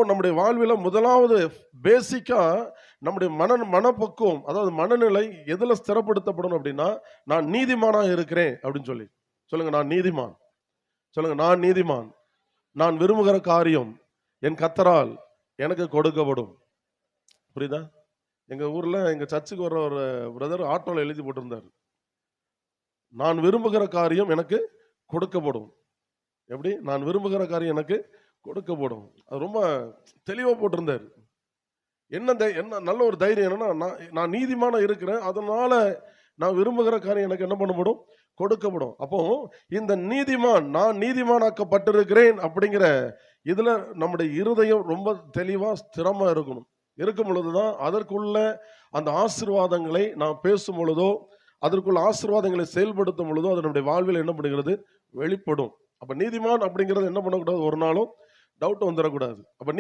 நம்முடைய வாழ்வில முதலாவது பேசிக்கா நம்முடைய மனப்பக்குவம், அதாவது மனநிலை எதுல ஸ்திரப்படுத்தப்படணும் அப்படின்னா, நான் நீதிமானா இருக்கிறேன் அப்படின்னு சொல்லி. சொல்லுங்க, நான் நீதிமான். சொல்லுங்க, நான் நீதிமான். நான் விரும்புகிற காரியம் என் கர்த்தரால் எனக்கு கொடுக்கப்படும். புரியுதா? எங்க ஊர்ல எங்க சர்ச்சுக்கு வர்ற ஒரு பிரதர் ஆட்டோல எழுதி போட்டிருந்தாரு. நான் விரும்புகிற காரியம் எனக்கு கொடுக்கப்படும். எப்படி? நான் விரும்புகிற காரியம் எனக்கு கொடுக்கப்படும். அது ரொம்ப தெளிவா போட்டிருந்தாரு. என்ன நல்ல ஒரு தைரியம் என்னன்னா, நான் நீதிமானா இருக்கிறேன். அதனால நான் விரும்புகிற காரியம் எனக்கு என்ன பண்ணப்படும்? கொடுக்கப்படும். அப்போ இந்த நீதிமான், நான் நீதிமானாக்கப்பட்டிருக்கிறேன் அப்படிங்கிற இதுல நம்முடைய இருதயம் ரொம்ப தெளிவா ஸ்திரமா இருக்கணும். இருக்கும் பொழுதுதான் அதற்குள்ள அந்த ஆசீர்வாதங்களை நாம் பேசும் பொழுதோ, அதற்குள்ள ஆசீர்வாதங்களை செயல்படுத்தும் பொழுதோ, அது நம்முடைய வாழ்வில் என்ன பண்ணுகிறது? வெளிப்படும். அப்ப நீதிமான் அப்படிங்கிறது என்ன பண்ணக்கூடாது? ஒரு நாளும் டவுட் வந்துடக்கூடாது. அப்ப